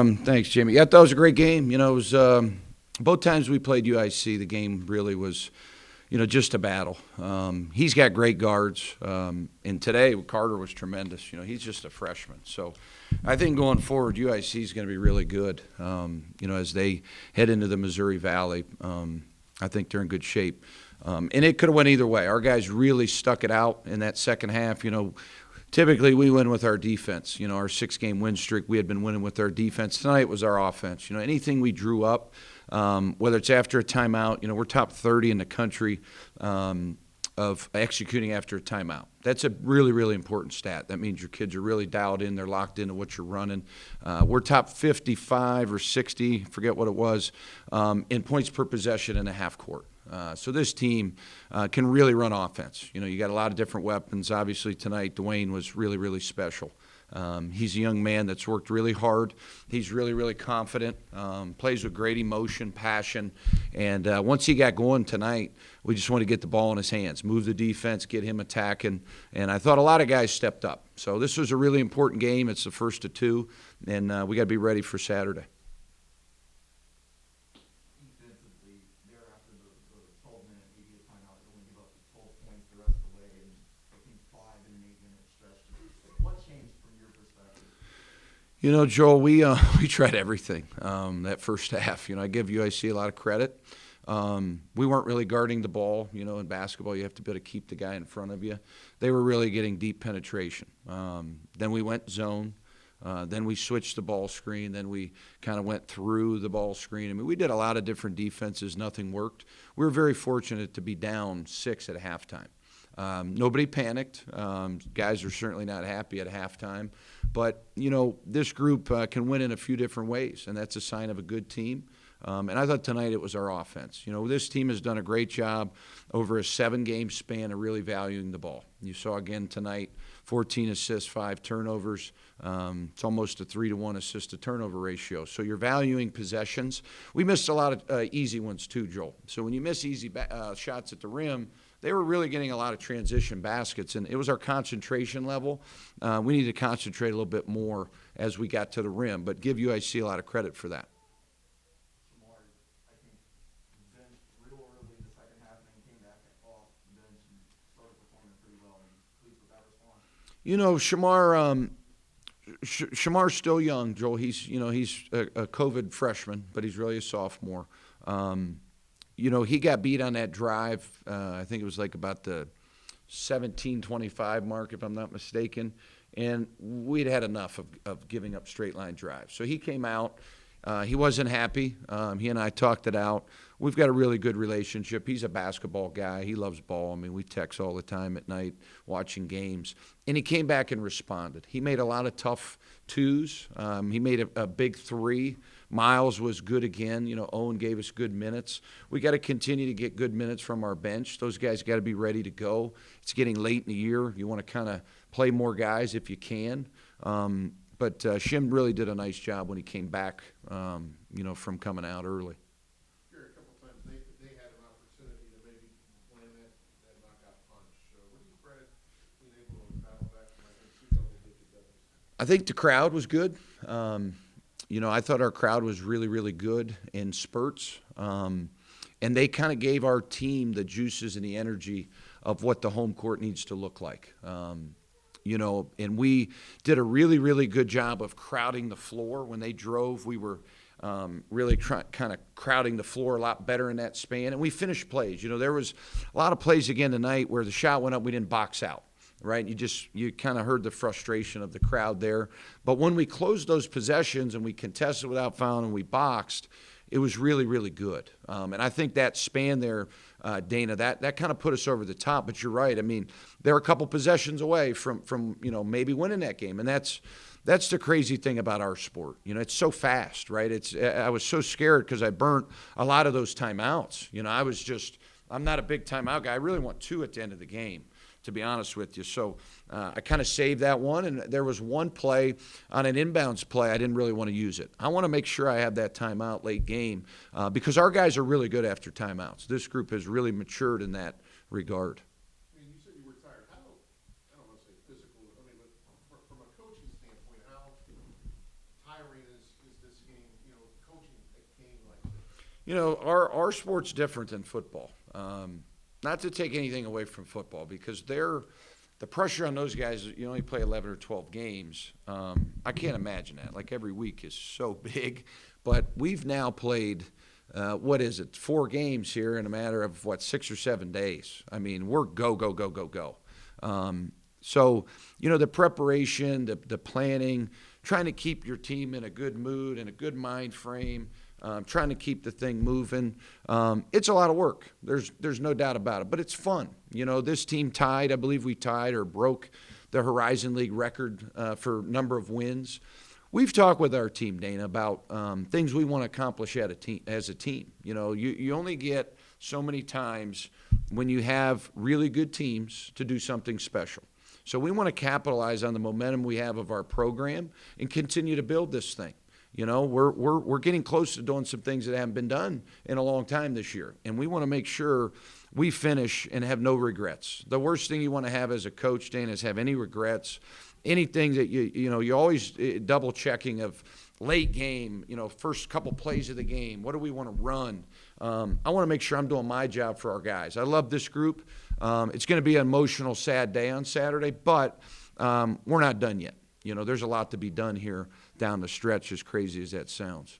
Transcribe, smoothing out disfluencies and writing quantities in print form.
Thanks, Jamie. Yeah, that was a great game. You know, it was both times we played UIC, the game really was, just a battle. He's got great guards, and today Carter was tremendous. He's just a freshman, so I think going forward, UIC is going to be really good. As they head into the Missouri Valley, I think they're in good shape. And it could have went either way. Our guys really stuck it out in that second half. Typically we win with our defense. Our 6-game win streak, we had been winning with our defense. Tonight was our offense. Anything we drew up, whether it's after a timeout, we're top 30 in the country of executing after a timeout. That's a really, really important stat. That means your kids are really dialed in. They're locked into what you're running. We're top 55 or 60, forget what it was, in points per possession in a half court. So this team can really run offense. You got a lot of different weapons. Obviously tonight, Dwayne was really, really special. He's a young man that's worked really hard. He's really, really confident, plays with great emotion, passion. And once he got going tonight, we just want to get the ball in his hands, move the defense, get him attacking. And I thought a lot of guys stepped up. So this was a really important game. It's the first of two, and we got to be ready for Saturday. Joel, we tried everything that first half. I give UIC a lot of credit. We weren't really guarding the ball. In basketball, you have to be able to keep the guy in front of you. They were really getting deep penetration. Then we went zone. Then we switched the ball screen. Then we kind of went through the ball screen. We did a lot of different defenses. Nothing worked. We were very fortunate to be down 6 at halftime. Nobody panicked. Guys are certainly not happy at halftime. But, this group can win in a few different ways, and that's a sign of a good team. And I thought tonight it was our offense. This team has done a great job over a 7-game span of really valuing the ball. You saw again tonight 14 assists, 5 turnovers. It's almost a 3-to-1 assist-to-turnover ratio. So you're valuing possessions. We missed a lot of easy ones too, Joel. So when you miss easy shots at the rim, they were really getting a lot of transition baskets, and it was our concentration level. We need to concentrate a little bit more as we got to the rim, but give UIC a lot of credit for that. Shamar's still young, Joel. He's a COVID freshman, but he's really a sophomore. He got beat on that drive. I think it was like about the 17:25 mark, if I'm not mistaken. And we'd had enough of giving up straight line drives. So he came out. He wasn't happy. He and I talked it out. We've got a really good relationship. He's a basketball guy. He loves ball. We text all the time at night watching games. And he came back and responded. He made a lot of tough twos. He made a big 3. Miles was good again. Owen gave us good minutes. We got to continue to get good minutes from our bench. Those guys got to be ready to go. It's getting late in the year. You want to kind of play more guys if you can. But Shim really did a nice job when he came back, from coming out early. Here a couple times they had an opportunity to maybe win that knockout punch. What do you credit being able to battle back from, I think, 2 double-digit deficits? I think the crowd was good. I thought our crowd was really, really good in spurts. And they kind of gave our team the juices and the energy of what the home court needs to look like. And we did a really, really good job of crowding the floor. When they drove, we were really kind of crowding the floor a lot better in that span. And we finished plays. There was a lot of plays again tonight where the shot went up, we didn't box out, right? You kind of heard the frustration of the crowd there. But when we closed those possessions and we contested without fouling and we boxed, it was really, really good. And I think that span there, Dana, that kind of put us over the top. But you're right. They're a couple possessions away from maybe winning that game. And that's the crazy thing about our sport. It's so fast, right? I was so scared because I burnt a lot of those timeouts. I'm not a big timeout guy. I really want 2 at the end of the game, to be honest with you. So I kind of saved that one, and there was one play on an inbounds play I didn't really want to use it. I want to make sure I have that timeout late game because our guys are really good after timeouts. This group has really matured in that regard. You said you were tired. I don't want to say physical, but from a coaching standpoint, how tiring is this You know, our sport's different than football. Not to take anything away from football, because the pressure on those guys, you only play 11 or 12 games. I can't imagine that. Like, every week is so big. But we've now played, 4 games here in a matter of, 6 or 7 days. I mean, we're go, go, go, go, go. So, you know, the preparation, the planning, trying to keep your team in a good mood and a good mind frame, trying to keep the thing moving. It's a lot of work. There's no doubt about it, but it's fun. You know, this team tied, I believe we tied or broke the Horizon League record for number of wins. We've talked with our team, Dana, about things we want to accomplish as a team. You know, you only get so many times when you have really good teams to do something special. So we want to capitalize on the momentum we have of our program and continue to build this thing. You know, we're getting close to doing some things that haven't been done in a long time this year, and we want to make sure we finish and have no regrets. The worst thing you want to have as a coach, Dana, is have any regrets. Anything that you're always double checking of late game, you know, first couple plays of the game. What do we want to run? I want to make sure I'm doing my job for our guys. I love this group. It's going to be an emotional, sad day on Saturday, but we're not done yet. You know, there's a lot to be done here down the stretch, as crazy as that sounds.